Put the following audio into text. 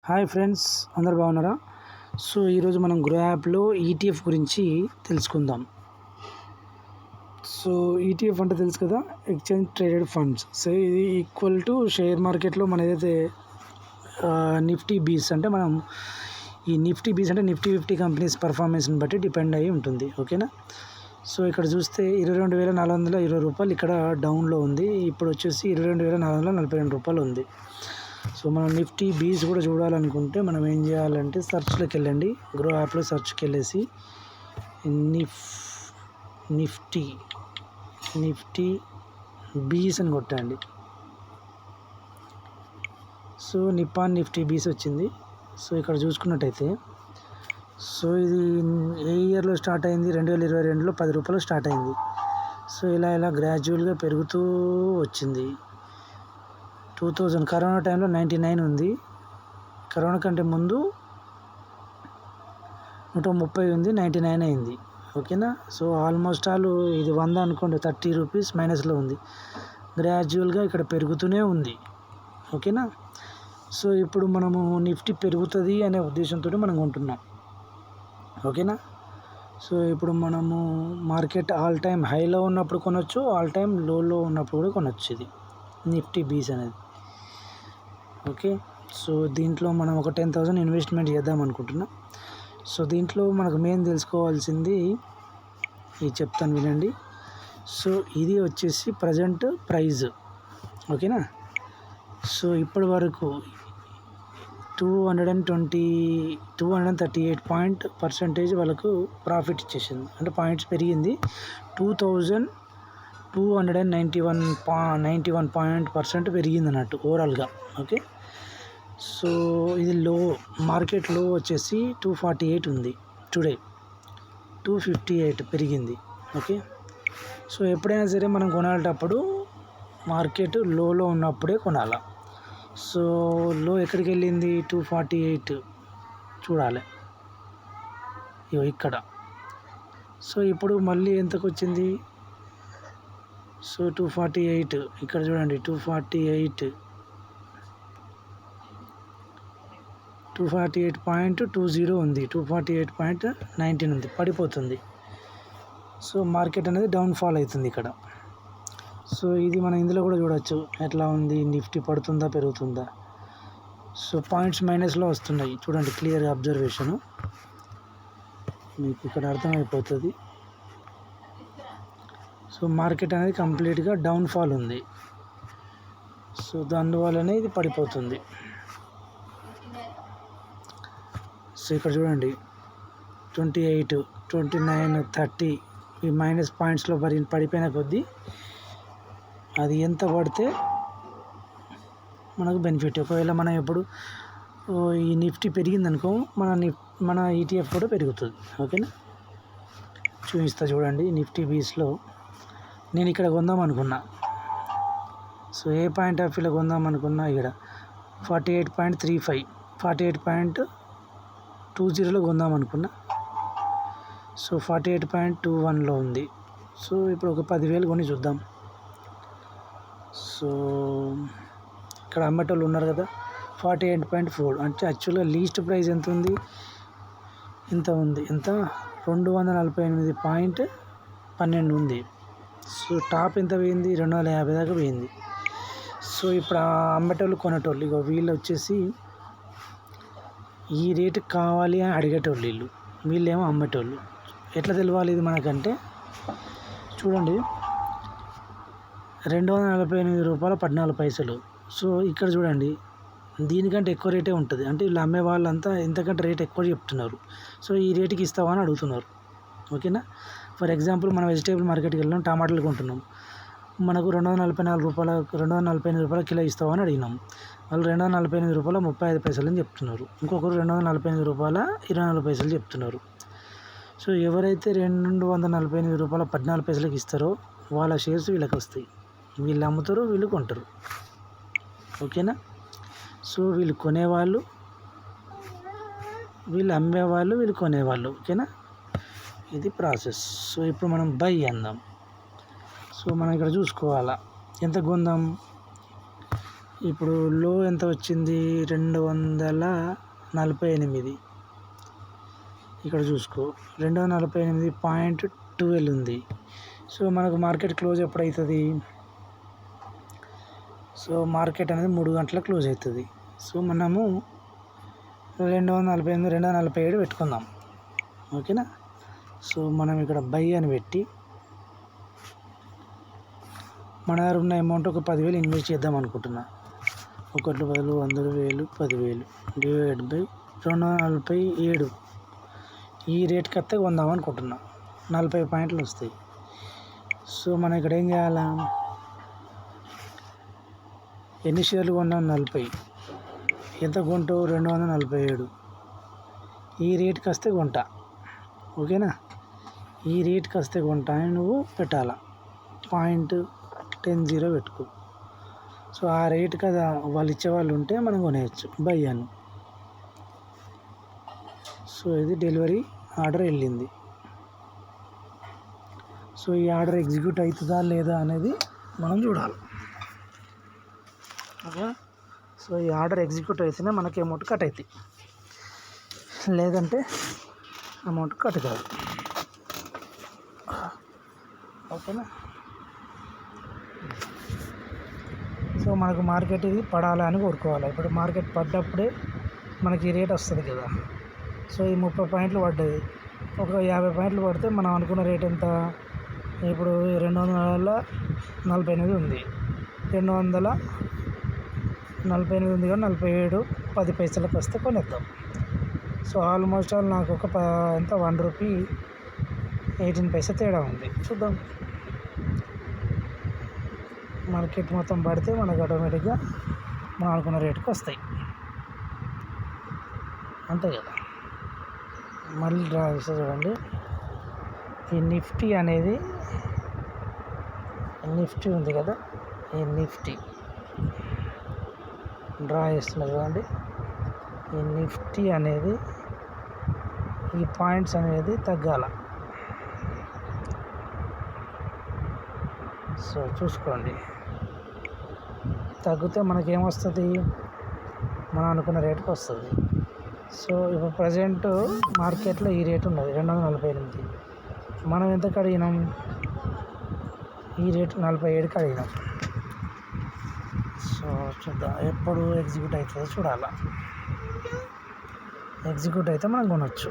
Hi friends, అందరు బాగున్నారా? So ఈరోజు మనం గ్రో యాప్లో ఈటీఎఫ్ గురించి తెలుసుకుందాం. సో ఈటీఎఫ్ అంటే తెలుసు కదా, ఎక్స్చేంజ్ ట్రేడెడ్ ఫండ్స్. సో ఇది ఈక్వల్ టు షేర్ మార్కెట్లో మన ఏదైతే నిఫ్టీ బీస్ అంటే మనం ఈ నిఫ్టీ బీస్ అంటే నిఫ్టీ 50 కంపెనీస్ పర్ఫార్మెన్స్ని బట్టి డిపెండ్ అయ్యి ఉంటుంది. ఓకేనా? సో ఇక్కడ చూస్తే 22,420 రూపాయలు ఇక్కడ డౌన్లో ఉంది. ఇప్పుడు వచ్చేసి 22,442 రూపాయలు ఉంది. సో మనం నిఫ్టీ బీస్ కూడా చూడాలనుకుంటే మనం ఏం చేయాలంటే సెర్చ్లోకి వెళ్ళండి. గ్రో యాప్లో సెర్చ్కి వెళ్ళేసి నిఫ్టీ బీస్ అని కొట్టండి. సో నిప్పాన్ నిఫ్టీ బీస్ వచ్చింది. సో ఇక్కడ చూసుకున్నట్టయితే సో ఇది ఏ ఇయర్లో స్టార్ట్ అయింది? 2022లో 10 రూపాయలు స్టార్ట్ అయింది. సో ఇలా గ్రాడ్యువల్గా పెరుగుతూ వచ్చింది. 2000 కరోనా టైంలో 99 ఉంది. కరోనా కంటే ముందు 130 ఉంది, 99 అయింది. ఓకేనా? సో ఆల్మోస్ట్ ఆల్ ఇది 100 అనుకోండి, 30 రూపీస్ మైనస్లో ఉంది. గ్రాడ్యువల్గా ఇక్కడ పెరుగుతూనే ఉంది. ఓకేనా? సో ఇప్పుడు మనము నిఫ్టీ పెరుగుతుంది అనే ఉద్దేశంతో మనం కొంటున్నాం. ఓకేనా? సో ఇప్పుడు మనము మార్కెట్ ఆల్ టైమ్ హైలో ఉన్నప్పుడు కొనవచ్చు, ఆల్ టైమ్ లోలో ఉన్నప్పుడు కూడా కొనవచ్చు. ఇది నిఫ్టీ బీస్ అనేది. ఓకే. సో దీంట్లో మనం ఒక 10,000 ఇన్వెస్ట్మెంట్ చేద్దాం అనుకుంటున్నాం. సో దీంట్లో మనకు మెయిన్ తెలుసుకోవాల్సింది ఇది చెప్తాను వినండి. సో ఇది వచ్చేసి ప్రజెంట్ ప్రైజ్. ఓకేనా? సో ఇప్పటి వరకు 238% వాళ్ళకు ప్రాఫిట్ ఇచ్చేసింది, అంటే పాయింట్స్ పెరిగింది. 2,291% పెరిగింది అన్నట్టు ఓవరాల్గా. ఓకే. సో ఇది మార్కెట్ లో వచ్చేసి 248 ఉంది. టుడే 258 పెరిగింది. ఓకే. సో ఎప్పుడైనా సరే మనం కొనేటప్పుడు మార్కెట్ లోలో ఉన్నప్పుడే కొనాలి. సో లో ఎక్కడికి వెళ్ళింది? 248 చూడాలి ఇక్కడ. సో ఇప్పుడు మళ్ళీ ఎంతకు వచ్చింది? సో 248 ఇక్కడ చూడండి, 248.20 ఉంది, 248.19 ఉంది, పడిపోతుంది. సో మార్కెట్ అనేది డౌన్ఫాల్ అవుతుంది ఇక్కడ. సో ఇది మనం ఇందులో కూడా చూడొచ్చు ఎట్లా ఉంది, నిఫ్టీ పడుతుందా పెరుగుతుందా. సో పాయింట్స్ మైనస్లో వస్తున్నాయి చూడండి, క్లియర్గా అబ్జర్వేషను మీకు ఇక్కడ అర్థమైపోతుంది. సో మార్కెట్ అనేది కంప్లీట్గా డౌన్ఫాల్ ఉంది. సో దానివల్లనే ఇది పడిపోతుంది. సో ఇక్కడ చూడండి 28, 29, 30 ఈ మైనస్ పాయింట్స్లో పడిపోయిన కొద్దీ అది ఎంత పడితే మనకు బెనిఫిట్. ఒకవేళ మనం ఎప్పుడు ఈ నిఫ్టీ పెరిగిందనుకో మన ఈటీఎఫ్ కూడా పెరుగుతుంది. ఓకేనా? చూపిస్తా చూడండి. నిఫ్టీ బీస్లో నేను ఇక్కడ కొందాం అనుకున్నా. సో ఏ పాయింట్ ఆఫ్ వ్యూలో కొందాం అనుకున్నా, ఇక్కడ 48.35, 48.20లో కొందాం అనుకున్నా. సో 48.21లో ఉంది. సో ఇప్పుడు ఒక 10,000 కొని చూద్దాం. సో ఇక్కడ అమ్మేటోళ్ళు ఉన్నారు కదా, 48.4 అంటే యాక్చువల్గా లీస్ట్ ప్రైస్ ఎంత ఉంది? ఎంత 248.12 ఉంది. సో టాప్ ఎంత పోయింది? 250 దాకా పోయింది. సో ఇప్పుడు ఆ అమ్మేటోళ్ళు కొనేటోళ్ళు ఇక వీళ్ళు వచ్చేసి ఈ రేటు కావాలి అని అడిగేటోళ్ళు, వీళ్ళేమో అమ్మేటోళ్ళు. ఎట్లా తెలవాలి ఇది మనకంటే? చూడండి, 248 రూపాయల 14 పైసలు. సో ఇక్కడ చూడండి, దీనికంటే ఎక్కువ రేటే ఉంటుంది. అంటే వీళ్ళు అమ్మే వాళ్ళంతా ఇంతకంటే రేట్ ఎక్కువ చెప్తున్నారు. సో ఈ రేటుకి ఇస్తావా అని అడుగుతున్నారు. ఓకేనా? ఫర్ ఎగ్జాంపుల్ మనం వెజిటేబుల్ మార్కెట్కి వెళ్ళినాం, టమాటాలు కొంటున్నాం. మనకు 248 రూపాయల కిలో ఇస్తావా అని అడిగినాం. వాళ్ళు 248 రూపాయల 35 పైసలు అని చెప్తున్నారు. ఇంకొకరు 248 రూపాయల 24 పైసలు చెప్తున్నారు. సో ఎవరైతే 248 రూపాయల 14 పైసలకి ఇస్తారో వాళ్ళ షేర్స్ వీళ్ళకి వస్తాయి. వీళ్ళు అమ్ముతారు, వీళ్ళు కొంటారు. ఓకేనా? సో వీళ్ళు కొనేవాళ్ళు, వీళ్ళు అమ్మేవాళ్ళు, వీళ్ళు కొనేవాళ్ళు. ఓకేనా? ఇది ప్రాసెస్. సో ఇప్పుడు మనం బై అందాం. సో మనం ఇక్కడ చూసుకోవాలా ఎంత కొందాం. ఇప్పుడు లో ఎంత వచ్చింది 248. ఇక్కడ చూసుకో 248.12 ఉంది. సో మనకు మార్కెట్ క్లోజ్ ఎప్పుడవుతుంది? సో మార్కెట్ అనేది 3 గంటలకు క్లోజ్ అవుతుంది. సో మనము 248, 247 పెట్టుకుందాం. ఓకేనా. సో మనం ఇక్కడ బై అని పెట్టి మన దగ్గర ఉన్న అమౌంట్ ఒక 10,000 ఇన్వెస్ట్ చేద్దాం అనుకుంటున్నా. 1 బదులు 100, 1000, 10,000 డివైడ్ బై 247. ఈ రేట్కి వస్తే కొందాం అనుకుంటున్నా. 40 పాయింట్లు వస్తాయి. సో మనం ఇక్కడ ఏం చేయాలా? ఎన్ని షేర్లు కొన్నాం? 40. ఎంత కొంటావు? 247. ఈ రేట్కి వస్తే కొంటా. ఓకేనా. ఈ రేట్కి వస్తే కొంటా అని నువ్వు పెట్టాలా. 0.10 పెట్టుకో. సో ఆ రేట్ కదా వాళ్ళు ఇచ్చేవాళ్ళు ఉంటే మనం కొనేయచ్చు బై అని. సో ఇది డెలివరీ ఆర్డర్ వెళ్ళింది. సో ఈ ఆర్డర్ ఎగ్జిక్యూట్ అవుతుందా లేదా అనేది మనం చూడాలి. ఓకే. సో ఈ ఆర్డర్ ఎగ్జిక్యూట్ అయితేనే మనకి అమౌంట్ కట్ అవుతుంది, లేదంటే అమౌంట్ కట్ కాదు. ఓకేనా. సో మనకు మార్కెట్ ఇది పడాలి అని కోరుకోవాలి. ఇప్పుడు మార్కెట్ పడ్డప్పుడే మనకి ఈ రేట్ వస్తుంది కదా. సో ఈ 30 పాయింట్లు పడ్డది. ఒక 50 పాయింట్లు పడితే మనం అనుకున్న రేట్ ఎంత? ఇప్పుడు 248 ఉంది. 248 ఉంది కానీ 47, 10 పైసలకు వస్తే కొనేద్దాం. సో ఆల్మోస్ట్ ఆల్ నాకు ఒక ఎంత ₹1.18 తేడా ఉంది. చూద్దాం. మార్కెట్ మొత్తం పడితే మనకు ఆటోమేటిక్గా మనం అనుకున్న రేటుకి వస్తాయి. అంతే కదా. మళ్ళీ డ్రా చేస్తే చూడండి. ఈ నిఫ్టీ అనేది ఉంది కదా, ఈ నిఫ్టీ డ్రా చేస్తున్నారు చూడండి. ఈ నిఫ్టీ అనేది ఈ పాయింట్స్ అనేది తగ్గాల. సో చూసుకోండి. తగ్గితే మనకేమొస్తుంది? మనం అనుకున్న రేటుకి వస్తుంది. సో ఇప్పుడు ప్రజెంట్ మార్కెట్లో ఈ రేటు ఉన్నది 248. మనం ఎంతకు అడిగినాం? ఈ రేటు 47కి అడిగినాం. సో చూద్దాం ఎప్పుడు ఎగ్జిక్యూట్ అవుతుందో చూడాలా. ఎగ్జిక్యూట్ అయితే మనం కొనవచ్చు.